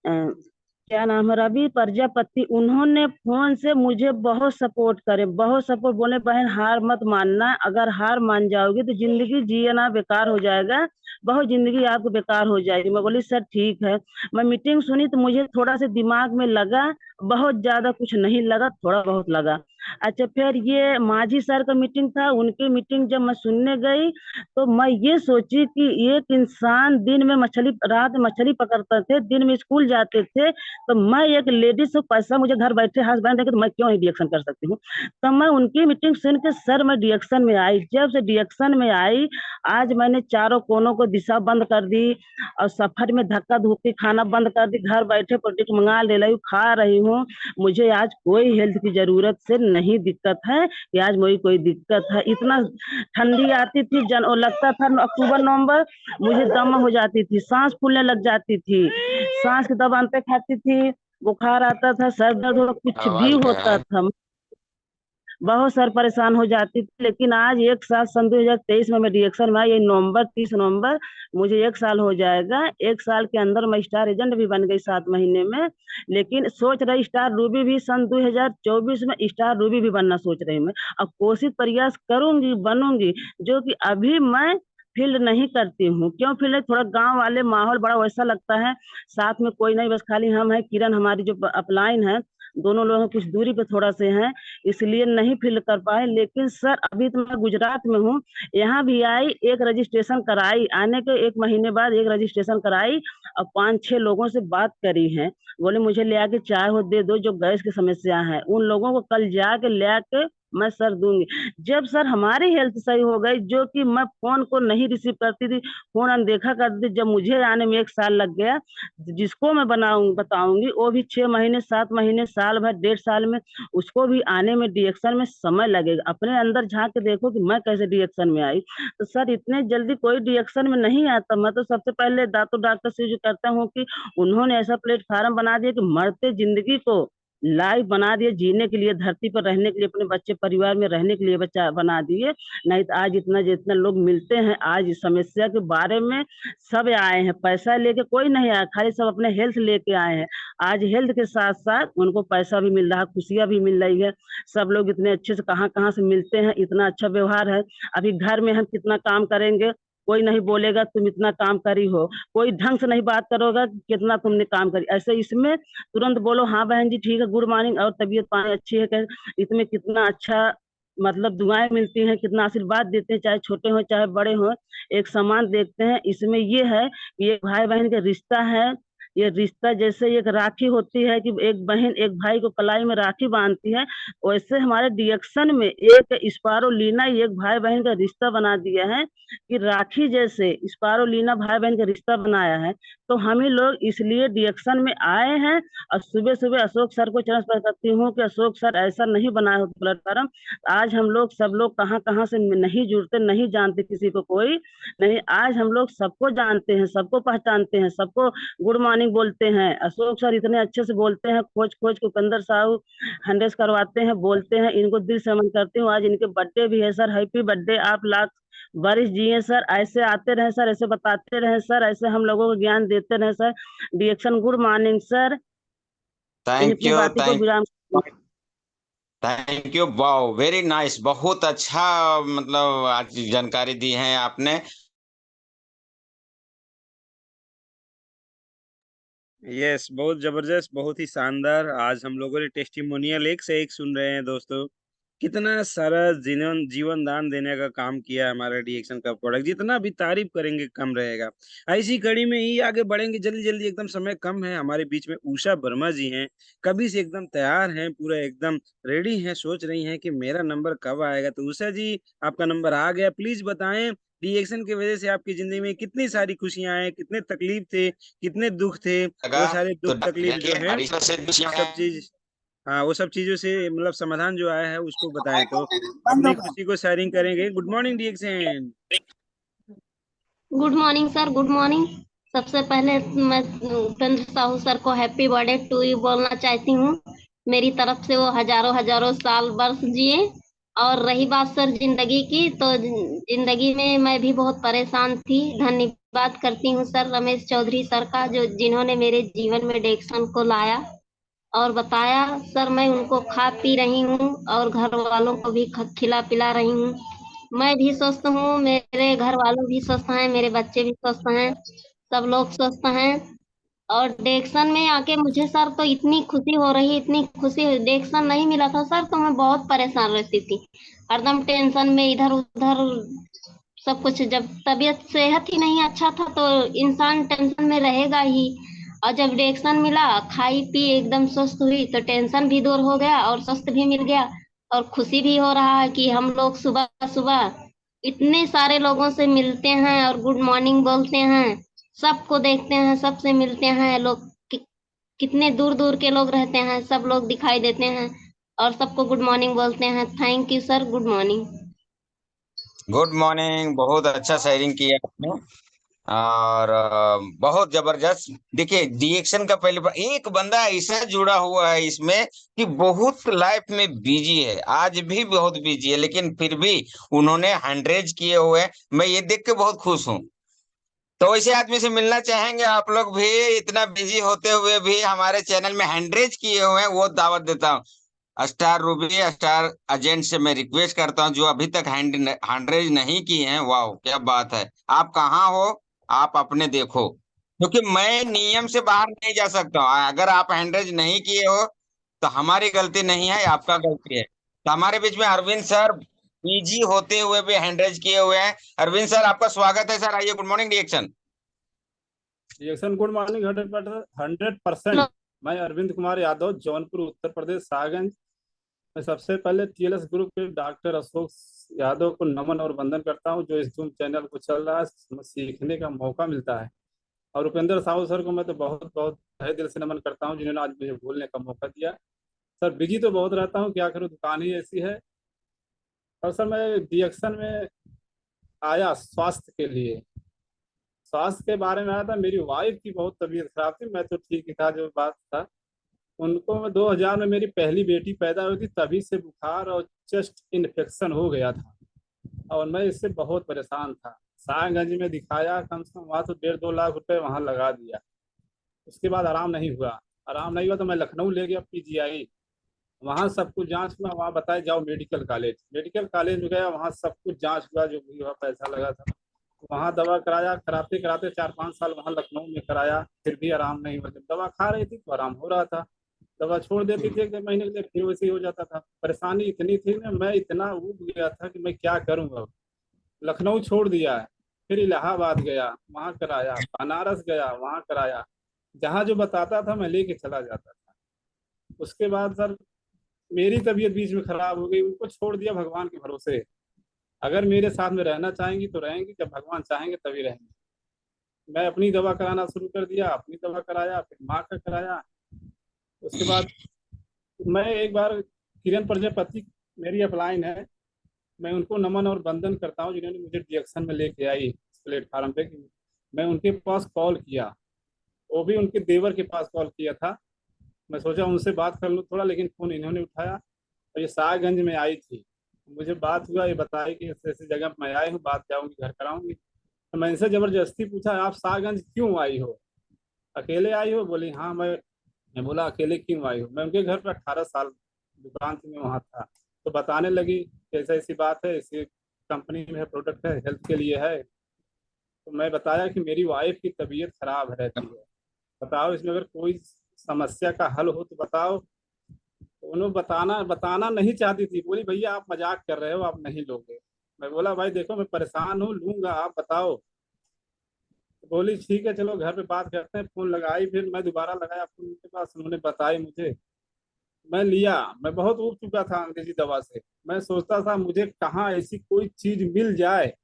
क्या नाम है, रवि प्रजापति, उन्होंने फोन से मुझे बहुत सपोर्ट करे, बहुत सपोर्ट। बोले बहन हार मत मानना, अगर हार मान जाओगी तो जिंदगी जियना बेकार हो जाएगा, बहुत जिंदगी आपको बेकार हो जाएगी। मैं बोली सर ठीक है। मैं मीटिंग सुनी तो मुझे थोड़ा सा दिमाग में लगा, बहुत ज्यादा कुछ नहीं लगा, थोड़ा बहुत लगा। अच्छा फिर ये माझी सर का मीटिंग था, उनकी मीटिंग जब मैं सुनने गई तो मैं ये सोची कि एक इंसान दिन में मछली, रात में मछली पकड़ते थे, दिन में स्कूल जाते थे, तो मैं एक लेडीज से पैसा मुझे घर बैठे हस्बैंड देंगे तो मैं क्यों नहीं रिएक्शन कर सकती हूँ। तो मैं उनकी मीटिंग सुन के सर मैं रिएक्शन में आई। जब से रिएक्शन में आई, आज मैंने चारों कोनों को दिशा बंद कर दी, और सफर में धक्का धुक्की खाना बंद कर दी, घर बैठे प्रोडक्ट मंगा ले रही हूँ, खा रही हूँ। मुझे आज कोई हेल्थ की जरूरत से नहीं दिक्कत है कि आज मुझे कोई दिक्कत है। इतना ठंडी आती थी और लगता था अक्टूबर नवंबर, मुझे दम हो जाती थी, सांस फूलने लग जाती थी, सांस की दबाते खाती थी, बुखार आता था, सर दर्द हो, कुछ भी आवाज गया होता है। था, बहुत सर परेशान हो जाती थी। लेकिन आज 1 साल सन 2023 में मैं रिएक्शन में आई, ये नवंबर 30 नवंबर मुझे 1 साल हो जाएगा। 1 साल के अंदर मैं स्टार एजेंट भी बन गई 7 महीने में। लेकिन सोच रही स्टार रूबी भी सन 2024 में स्टार रूबी भी बनना सोच रही मैं। अब कोशिश प्रयास करूंगी, बनूंगी, जो कि अभी मैं फील्ड नहीं करती हूँ। क्यों फील्ड नहीं, थोड़ा गांव वाले माहौल बड़ा वैसा लगता है, साथ में कोई नहीं, बस खाली हम है, किरण हमारी जो अपलाइन है, दोनों लोग कुछ दूरी पे थोड़ा से हैं, इसलिए नहीं फिल कर पाए। लेकिन सर अभी तो मैं गुजरात में हूँ, यहाँ भी आई, एक रजिस्ट्रेशन कराई, आने के 1 महीने बाद एक रजिस्ट्रेशन कराई, और 5-6 लोगों से बात करी है। बोले मुझे ले आके चाय हो दे दो, जो गैस की समस्या है उन लोगों को कल जाके ले आके मैं सर दूंगी। जब सर हमारी हेल्थ सही हो गई, जो कि मैं फोन को नहीं रिसीव करती थी, फोन अनदेखा करती थी, जब मुझे आने में 1 साल लग गया, जिसको मैं बताऊंगी वो भी 6 महीने 7 महीने साल भर 1.5 साल में, उसको भी आने में रिएक्शन में समय लगेगा। अपने अंदर झांक के देखो कि मैं कैसे रिएक्शन में आई। तो सर इतने जल्दी कोई रिएक्शन में नहीं आता। मैं तो सबसे पहले दांतों डॉक्टर से जो करता हूँ कि उन्होंने ऐसा प्लेटफार्म बना दिया कि मरते जिंदगी को लाइव बना दिए, जीने के लिए, धरती पर रहने के लिए, अपने बच्चे परिवार में रहने के लिए बच्चा बना दिए। नहीं तो आज इतना जितना लोग मिलते हैं, आज इस समस्या के बारे में सब आए हैं, पैसा लेके कोई नहीं आया, खाली सब अपने हेल्थ लेके आए हैं। आज हेल्थ के साथ साथ उनको पैसा भी मिल रहा है, खुशियां भी मिल रही है। सब लोग इतने अच्छे से कहाँ कहाँ से मिलते हैं, इतना अच्छा व्यवहार है। अभी घर में हम कितना काम करेंगे, कोई नहीं बोलेगा तुम इतना काम करी हो, कोई ढंग से नहीं बात करोगा कि कितना तुमने काम करी। ऐसे इसमें तुरंत बोलो हाँ बहन जी ठीक है, गुड मॉर्निंग, और तबीयत पानी अच्छी है, इसमें कितना अच्छा मतलब दुआएं मिलती हैं, कितना आशीर्वाद देते हैं, चाहे छोटे हो चाहे बड़े हो, एक समान देखते हैं। इसमें ये है कि एक भाई बहन का रिश्ता है। ये रिश्ता जैसे एक राखी होती है कि एक बहन एक भाई को कलाई में राखी बांधती है, वैसे हमारे डिएक्शन में एक स्पारोलीना एक भाई बहन का रिश्ता बना दिया है कि राखी जैसे स्पारोलीना भाई बहन का रिश्ता बनाया है। तो हम ही लोग इसलिए डिएक्शन में आए हैं। और सुबह सुबह अशोक सर को चरण स्पर्श करती हूँ कि अशोक सर ऐसा नहीं बनाया होता प्लेटफॉर्म। आज हम लोग सब लोग कहाँ कहाँ से नहीं जुड़ते, नहीं जानते किसी को, कोई नहीं। आज हम लोग सबको जानते हैं, सबको पहचानते हैं, सबको गुड मॉर्निंग बोलते हैं। अशोक सर इतने अच्छे से बोलते हैं, खोज खोज के उपेंद्र साहू हंड्रेस करवाते हैं, बोलते हैं, इनको दिल से नमन करती हूँ। आज इनके बर्थडे भी है सर, हैप्पी बर्थडे, आप लाख वरिष्ठ जी हैं सर, ऐसे आते रहे सर, ऐसे बताते रहे सर, ऐसे हम लोगों को ज्ञान देते रहे सर। डिएक्शन गुड मॉर्निंग सर। थैंक अपनी यू, बातों को विराम। Thank you, wow, very nice, बहुत अच्छा। मतलब आज जानकारी दी है आपने। यस, बहुत जबरदस्त, बहुत ही शानदार। आज हम लोगों ने टेस्टिमोनियल एक से एक सुन रहे हैं दोस्तों। कितना सारा जीवन दान देने का काम किया है हमारा डीएक्शन का प्रोडक्ट। जितना भी तारीफ करेंगे कम रहेगा। ऐसी कड़ी में ही आगे बढ़ेंगे, जल्दी जल्दी, एकदम समय कम है। हमारे बीच में उषा वर्मा जी हैं, कभी से एकदम तैयार हैं, पूरा एकदम रेडी हैं, सोच रही हैं कि मेरा नंबर कब आएगा। तो उषा जी, आपका नंबर आ गया। प्लीज बताएं, डीएक्शन की वजह से आपकी जिंदगी में कितनी सारी खुशियां आए, कितने तकलीफ थे, कितने दुख थे। लगा वो सारे तो दुख तकलीफ देखिए, जो है, हमारी तरफ से वो सब चीज, हाँ, वो सब चीजों से मतलब समाधान जो आया है उसको बताएं, तो अपनी खुशी को शेयरिंग करेंगे। गुड मॉर्निंग डीएक्शन। Good morning sir, good morning. सबसे पहले मैं उपेंद्र साहू सर को हैप्पी बर्थडे टू यू बोलना चाहती हूँ। मेरी तरफ से वो हजारों हजारों साल वर्ष जिए। और रही बात सर जिंदगी की, तो जिंदगी में मैं भी बहुत परेशान थी। धन्यवाद करती हूँ सर रमेश चौधरी सर का, जो जिन्होंने मेरे जीवन में डेक्सन को लाया और बताया। सर मैं उनको खा पी रही हूँ और घर वालों को भी खिला पिला रही हूँ। मैं भी स्वस्थ हूँ, मेरे घर वालों भी स्वस्थ हैं, मेरे बच्चे भी स्वस्थ हैं, सब लोग स्वस्थ हैं। और डेक्सन में आके मुझे सर तो इतनी खुशी हो रही, इतनी खुशी। डेक्सन नहीं मिला था सर तो मैं बहुत परेशान रहती थी, हरदम टेंशन में, इधर उधर सब कुछ। जब तबीयत सेहत ही नहीं अच्छा था तो इंसान टेंशन में रहेगा ही। और जब रिएक्शन मिला, खाई पी एकदम स्वस्थ हुई, तो टेंशन भी दूर हो गया और स्वस्थ भी मिल गया। और खुशी भी हो रहा है कि हम लोग सुबह सुबह इतने सारे लोगों से मिलते हैं और गुड मॉर्निंग बोलते हैं, सबको देखते हैं, सबसे मिलते हैं। लोग कितने दूर दूर के लोग रहते हैं, सब लोग दिखाई देते हैं और सबको गुड मॉर्निंग बोलते हैं। Thank you sir, good morning. Good morning, बहुत अच्छा शेयरिंग किया आपने। और बहुत जबरदस्त। देखिए, डीएक्शन का पहले एक बंदा ऐसा जुड़ा हुआ है इसमें कि बहुत लाइफ में बिजी है, आज भी बहुत बिजी है, लेकिन फिर भी उन्होंने 100 किए हुए हैं। मैं ये देख के बहुत खुश हूँ। तो वैसे आदमी से मिलना चाहेंगे आप लोग भी, इतना बिजी होते हुए भी हमारे चैनल में 100 किए हुए हैं, वो दावत देता हूँ। स्टार रूबी, स्टार एजेंट से मैं रिक्वेस्ट करता हूँ, जो अभी तक 100 नहीं किए हैं, वाह क्या बात है। आप कहाँ हो, आप अपने देखो, क्योंकि मैं नियम से बाहर नहीं जा सकता हूँ। अगर आप 100 नहीं किए हो तो हमारी गलती नहीं है, आपका गलती है। तो हमारे बीच में अरविंद सर बिजी होते हुए भी 100 किए हुए हैं। अरविंद सर, आपका स्वागत है सर, आइए। Good morning reaction. Reaction good morning 100%। मैं अरविंद कुमार यादव, जौनपुर उत्तर प्रदेश, सागंज। मैं सबसे पहले टीएलएस ग्रुप के डॉक्टर अशोक यादव को नमन और वंदन करता हूं, जो इस जूम चैनल को चल रहा है, सीखने का मौका मिलता है। और उपेंद्र साहू सर को मैं तो बहुत बहुत तहे दिल से नमन करता हूं, जिन्होंने आज मुझे बोलने का मौका दिया। सर बिजी तो बहुत रहता हूँ, क्या करूँ, दुकान ही ऐसी है। और सर मैं रिएक्शन में आया स्वास्थ्य के लिए, स्वास्थ्य के बारे में आया था। मेरी वाइफ की बहुत तबीयत खराब थी, मैं तो ठीक ही था, जो बात था। उनको 2000 में मेरी पहली बेटी पैदा हुई थी, तभी से बुखार और चेस्ट इन्फेक्शन हो गया था और मैं इससे बहुत परेशान था। सायगंज में दिखाया, कम से कम वहाँ तो 1.5-2 लाख रुपए वहाँ लगा दिया। उसके बाद आराम नहीं हुआ। आराम नहीं हुआ तो मैं लखनऊ ले गया पीजीआई, वहाँ सब कुछ जांच हुआ, वहाँ बताया जाओ मेडिकल कॉलेज। मेडिकल कॉलेज में गया, वहाँ सब कुछ जांच हुआ, जो भी हुआ, पैसा लगा था। वहाँ दवा कराया, कराते कराते 4-5 साल वहाँ लखनऊ में कराया, फिर भी आराम नहीं हुआ। जब दवा खा रही थी तो आराम हो रहा था, दवा छोड़ देती थी 1-2 महीने के लिए, फिर वैसे ही हो जाता था। परेशानी इतनी थी ना, मैं इतना उब गया था कि मैं क्या करूँ अब। लखनऊ छोड़ दिया है, फिर इलाहाबाद गया, वहाँ कराया, बनारस गया, वहाँ कराया। जहाँ जो बताता था मैं लेके चला जाता था। उसके बाद सर मेरी तबीयत बीच में खराब हो गई, उनको छोड़ दिया भगवान के भरोसे। अगर मेरे साथ में रहना चाहेंगी तो रहेंगी, जब भगवान चाहेंगे तभी रहेंगे। मैं अपनी दवा कराना शुरू कर दिया, अपनी दवा कराया, फिर माँ का कराया। उसके बाद मैं एक बार किरण प्रजापति मेरी अपलाइन है, मैं उनको नमन और वंदन करता हूँ, जिन्होंने मुझे रिएक्शन में लेके आई इस प्लेटफार्म पे। मैं उनके पास कॉल किया, वो भी उनके देवर के पास कॉल किया था। मैं सोचा उनसे बात कर लूँ थोड़ा, लेकिन फोन इन्होंने उठाया। और ये सागंज में आई थी, मुझे बात हुआ, ये बताई कि ऐसे ऐसी जगह मैं आई हूँ, बात जाऊंगी घर कराऊंगी। तो मैं इनसे जबरदस्ती पूछा, आप साहगंज क्यों आई हो, अकेले आई हो? बोली हाँ। मैं बोला अकेले क्यों आई हो? मैं उनके घर पर 18 साल दुकान थी, मैं वहाँ था। तो बताने लगी कि ऐसा ऐसी बात है, इसी कंपनी में है, प्रोडक्ट है, हेल्थ के लिए है। तो मैं बताया कि मेरी वाइफ की तबीयत खराब रहती है, बताओ इसमें अगर कोई समस्या का हल हो तो बताओ। तो उन्होंने बताना बताना नहीं चाहती थी, बोली भैया आप मजाक कर रहे हो, आप नहीं लोगे। मैं बोला भाई देखो मैं परेशान हूँ, लूंगा, आप बताओ। तो बोली ठीक है चलो घर पे बात करते हैं। फोन लगाई, फिर मैं दोबारा लगाया फोन उनके पास, उन्होंने बताई मुझे। मैं लिया, मैं बहुत उब चुका था अंग्रेजी दवा से। मैं सोचता था मुझे कहाँ ऐसी कोई चीज मिल जाए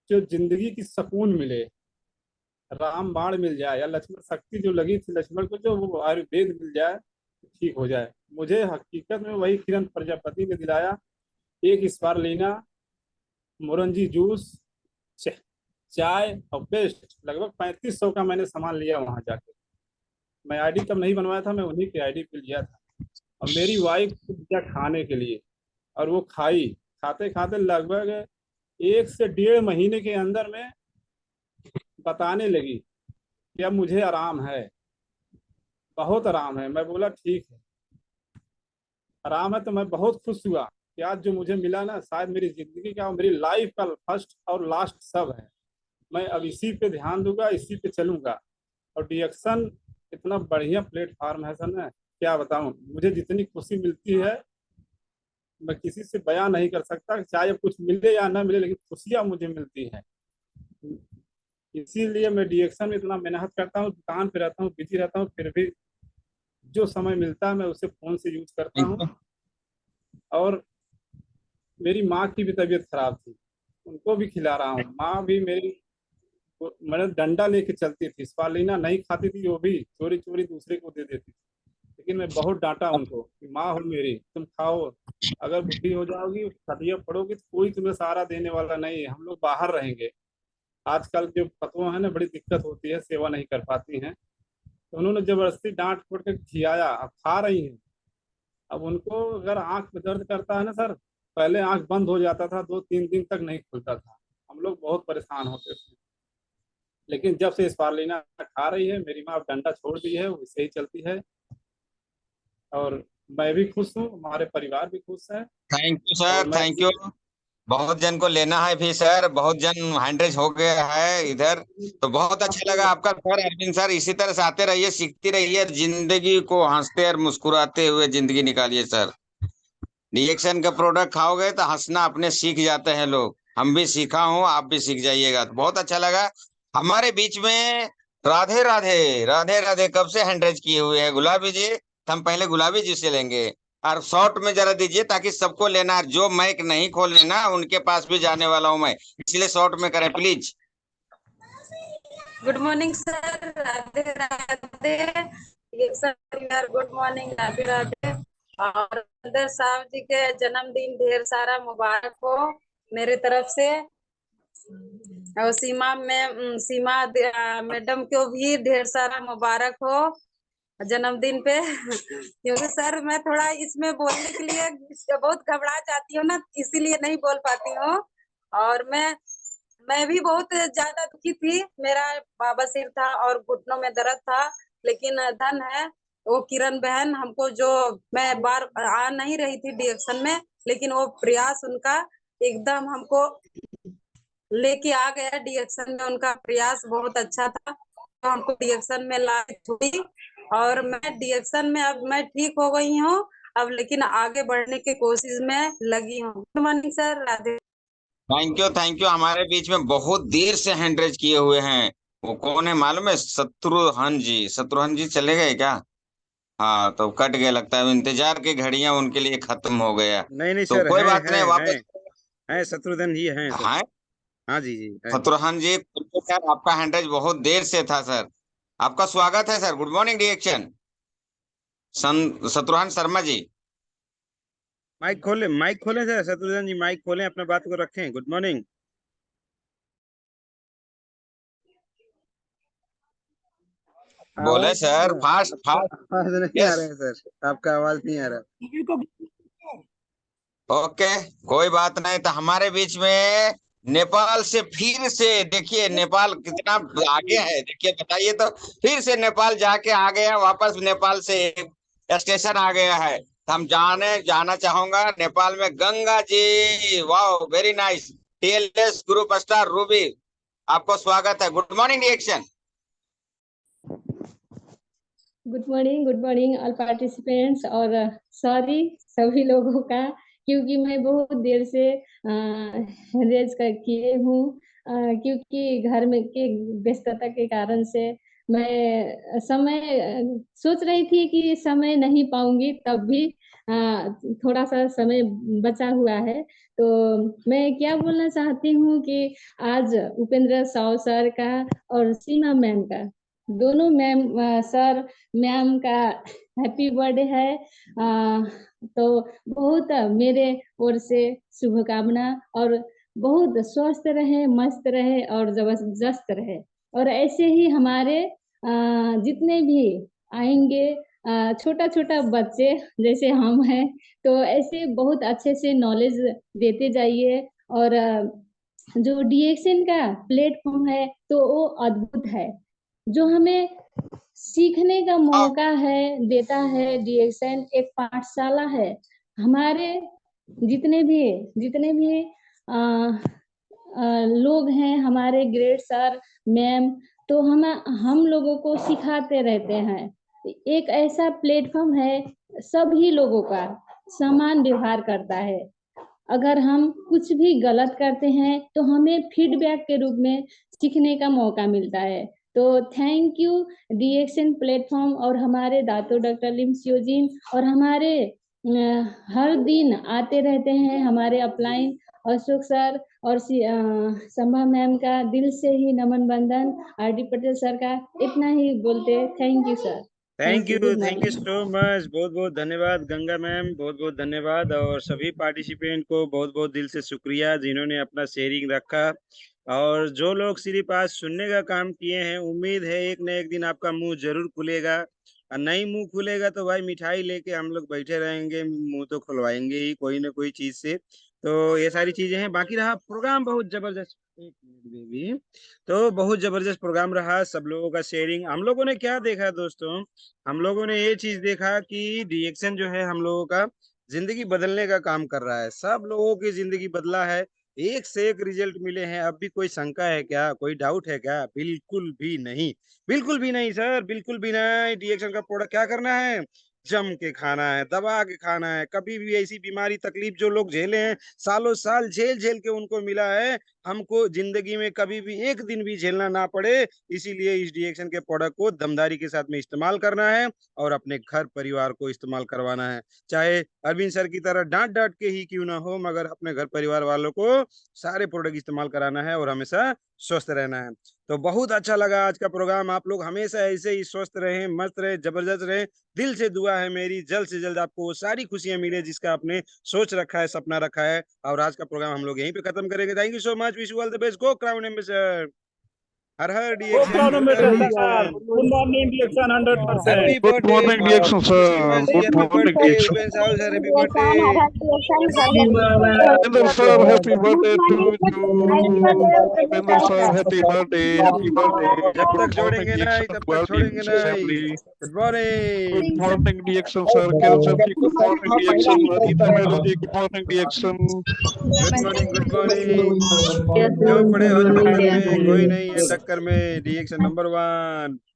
जो जिंदगी की सुकून मिले, रामबाण मिल जाए या लक्ष्मण शक्ति जो लगी थी लक्ष्मण को, जो वो आयुर्वेद मिल जाए तो ठीक हो जाए। मुझे हकीकत में वही किरण प्रजापति ने दिलाया। एक स्पारुलिना, मोरंजी जूस, च- चाय और पेस्ट, लगभग 3500 का मैंने सामान लिया वहां जाके। मैं आईडी तब नहीं बनवाया था, मैं उन्हीं की आईडी पे लिया था। और मेरी वाइफ को दिया खाने के लिए, और वो खाई। खाते खाते लगभग 1 से 1.5 महीने के अंदर में बताने लगी कि अब मुझे आराम है, बहुत आराम है। मैं बोला ठीक है, आराम है। तो मैं बहुत खुश हुआ कि आज जो मुझे मिला ना, शायद मेरी जिंदगी का और मेरी लाइफ का फर्स्ट और लास्ट सब है। मैं अब इसी पे ध्यान दूंगा, इसी पे चलूंगा। और डीएक्शन इतना बढ़िया प्लेटफॉर्म है सर ना, क्या बताऊं। मुझे जितनी खुशी मिलती है मैं किसी से बयां नहीं कर सकता, चाहे अब कुछ मिले या ना मिले, लेकिन खुशियां मुझे मिलती हैं। इसीलिए मैं डीएक्शन में इतना मेहनत करता हूँ, दुकान पे रहता हूँ, बिजी रहता हूँ, फिर भी जो समय मिलता है मैं उसे फोन से यूज करता हूँ। और मेरी माँ की भी तबीयत खराब थी, उनको भी खिला रहा हूँ। माँ भी मेरी, मैंने डंडा लेके चलती थी, स्पालिना नहीं खाती थी, वो भी चोरी चोरी दूसरे को दे देती थी। लेकिन मैं बहुत डांटा उनको कि माँ हो मेरी, तुम खाओ, अगर बुढ़ी हो जाओगी, खटिया पड़ोगी, तो कोई तुम्हें सहारा देने वाला नहीं है, हम लोग बाहर रहेंगे। आजकल जो पतवा है ना, बड़ी दिक्कत होती है, सेवा नहीं कर पाती हैं। तो उन्होंने जबरदस्ती डांट फूट के खिलाया, अब खा रही हैं। अब उनको अगर आंख में दर्द करता है ना सर, पहले आंख बंद हो जाता था, 2-3 दिन तक नहीं खुलता था, हम लोग बहुत परेशान होते थे। लेकिन जब से स्पारुलिना खा रही है, मेरी माँ अब डंडा छोड़ दी है, वो इससे ही चलती है। और मैं भी खुश हूँ, हमारे परिवार भी खुश है। थैंक यू और सर, मैं थैंक यू। बहुत जन को लेना है फिर सर, बहुत जन हैंड्रेज हो गया है इधर। तो बहुत अच्छा लगा आपका सर, अरविंद सर, इसी तरह से आते रहिए, सीखते रहिए, जिंदगी को हंसते और मुस्कुराते हुए जिंदगी निकालिए सर। रिएक्शन का प्रोडक्ट खाओगे तो हंसना अपने सीख जाते हैं लोग। हम भी सीखा हूँ, आप भी सीख जाइएगा। तो बहुत अच्छा लगा हमारे बीच में। राधे राधे, राधे राधे, कब से हैंड्रेज किए हुए हैं गुलाबी जी, तो हम पहले गुलाबी जी से लेंगे। और शॉर्ट में जरा दीजिए ताकि सबको लेना है, जो माइक नहीं खोले ना उनके पास भी जाने वाला हूं मैं, इसलिए शॉर्ट में करें please. Good morning sir, Radhe Radhe. ये सर यार, गुड मॉर्निंग, राधे राधे। और अंदर साहब जी के जन्मदिन ढेर सारा मुबारक हो मेरे तरफ से। और सीमा मैडम को भी ढेर सारा मुबारक हो जन्मदिन पे। क्योंकि सर मैं थोड़ा इसमें बोलने के लिए बहुत घबरा जाती हूँ ना, इसीलिए नहीं बोल पाती हूँ। और मैं भी बहुत ज्यादा दुखी थी, मेरा बवासीर था और घुटनों में दर्द था। लेकिन धन है वो किरण बहन हमको, जो मैं बार आ नहीं रही थी डीएक्शन में, लेकिन वो प्रयास उनका एकदम हमको लेके आ गया डीएक्शन में। उनका प्रयास बहुत अच्छा था, तो हमको डीएक्शन में लाई हुई। और मैं डीएक्शन में अब मैं ठीक हो गई हूँ अब, लेकिन आगे बढ़ने की कोशिश में लगी हूँ। Good morning sir, Radhe. Thank you, thank you. हमारे बीच में बहुत देर से हैंड्रेज किए हुए हैं। वो कौन है मालूम है? शत्रुघ्न जी, शत्रुघ्न जी चले गए क्या? हाँ, तो कट गए लगता है, इंतजार की घड़ियां उनके लिए खत्म हो गया। नहीं नहीं तो सर, कोई हैं बात हैं नहीं, हैं वापस। हैं, शत्रुघ्न जी हैं सर। हाँ, हाँ जी जी हैं। शत्रुघ्न जी सर, आपका हैंड्रेज बहुत देर से था सर। आपका स्वागत है sir, good morning reaction. Shatrughan Sharma ji. Mike खोलें सर, शत्रुघ्न जी माइक खोलें, अपना बात को रखें। Good morning. बोले आवाज नहीं सर, आ फास्ट आपका, फास्ट। आवाज नहीं आ यस। रहा है सर, आपका आवाज नहीं आ रहा। ओके, कोई बात नहीं। तो हमारे बीच में नेपाल से फिर से देखिए, नेपाल कितना आगे है देखिए, बताइए तो। फिर से नेपाल जाके आ गया, वापस नेपाल से स्टेशन आ गया है। तो हम जाना चाहूंगा नेपाल में गंगा जी। वाह, very nice. TLS group star Ruby, आपको स्वागत है। Good morning reaction. Good morning all participants. और सॉरी सभी लोगों का, क्योंकि मैं बहुत देर से रेज कर किए हूँ, क्योंकि घर में के व्यस्तता के कारण से मैं सोच रही थी कि समय नहीं पाऊंगी, तब भी थोड़ा सा समय बचा हुआ है। तो मैं क्या बोलना चाहती हूँ कि आज उपेंद्र साव सर का और सीमा मैम का, दोनों मैम सर मैम का हैप्पी बर्थडे है। तो बहुत मेरे ओर से शुभकामना, और बहुत स्वस्थ रहे, मस्त रहे और जबरदस्त रहे। और ऐसे ही हमारे जितने भी आएंगे छोटा छोटा बच्चे जैसे हम हैं, तो ऐसे बहुत अच्छे से नॉलेज देते जाइए। और जो डीएक्शन का प्लेटफॉर्म है तो वो अद्भुत है, जो हमें सीखने का मौका है, देता है। डीएक्शन एक पाठशाला है। हमारे जितने भी लोग हैं, हमारे ग्रेड सर मैम, तो हम लोगों को सिखाते रहते हैं। एक ऐसा प्लेटफॉर्म है, सभी लोगों का समान व्यवहार करता है। अगर हम कुछ भी गलत करते हैं तो हमें फीडबैक के रूप में सीखने का मौका मिलता है। तो थैंक यू डीएक्शन प्लेटफॉर्म और हमारे दातो डॉक्टर लिम सियोजिन, और हमारे हर दिन आते रहते हैं हमारे अपलाइन अशोक सर और संभा मैम का दिल से ही नमन बंदन। आरडी पटेल सर का इतना ही बोलते, thank you sir. Thank you so much. बहुत बहुत धन्यवाद गंगा मैम, बहुत बहुत धन्यवाद। और सभी पार्टिसिपेंट को बहुत बहुत दिल से शुक्रिया जिन्होंने अपना शेयरिंग रखा। और जो लोग सिर्फ आज सुनने का काम किए हैं, उम्मीद है एक न एक दिन आपका मुंह जरूर खुलेगा। और नहीं मुंह खुलेगा तो भाई मिठाई लेके हम लोग बैठे रहेंगे, मुंह तो खुलवाएंगे ही कोई ना कोई चीज से। तो ये सारी चीजें हैं। बाकी रहा प्रोग्राम बहुत जबरदस्त, एक मिनट बेबी। तो बहुत जबरदस्त प्रोग्राम रहा, सब लोगों का शेयरिंग। हम लोगों ने क्या देखा दोस्तों, हम लोगों ने ये चीज देखा कि डीएक्शन जो है हम लोगों का जिंदगी बदलने का काम कर रहा है। सब लोगों की जिंदगी बदला है, एक से एक रिजल्ट मिले हैं। अब भी कोई शंका है क्या, कोई डाउट है क्या? बिल्कुल भी नहीं, बिल्कुल भी नहीं सर, बिल्कुल भी नहीं। डीएक्शन का प्रोडक्ट क्या करना है, जम के खाना है, दबा के खाना है। कभी भी ऐसी बीमारी तकलीफ जो लोग झेले हैं, सालों साल झेल झेल के उनको मिला है, हमको जिंदगी में कभी भी एक दिन भी झेलना ना पड़े। इसीलिए इस डीएक्शन के प्रोडक्ट को दमदारी के साथ में इस्तेमाल करना है और अपने घर परिवार को इस्तेमाल करवाना है। चाहे अरविंद सर की तरह डांट डांट के ही क्यों ना हो, मगर अपने घर परिवार वालों को सारे प्रोडक्ट इस्तेमाल कराना है और हमेशा स्वस्थ रहना है। तो बहुत अच्छा लगा आज का प्रोग्राम। आप लोग हमेशा ऐसे ही स्वस्थ रहें, मस्त रहे, जबरदस्त रहे। दिल से दुआ है मेरी, जल्द से जल्द आपको वो सारी खुशियां मिले जिसका आपने सोच रखा है, सपना रखा है। और आज का प्रोग्राम हम लोग यहीं पे खत्म करेंगे। Thank you so much, wish you all the best. Go crown ambassador, हर हर Dixon, good morning Dixon 100%। Happy Good morning, birthday Dixon sir. Good morning, Dixon. Happy birthday. Upender sir, happy birthday to you. Upender sir, happy birthday, happy birthday. जब तक Good जोड़ेंगे morning, नहीं Dixon तब तक छोड़ेंगे World नहीं। Assembly. Good morning. Good morning, Dixon sir. Kelson ji, good morning, Dixon. Aditya Melody, good morning, Dixon. Good morning, good morning. जो पड़े हो चक्कर में, कोई नहीं है टक्कर में। डीएक्शन नंबर 1।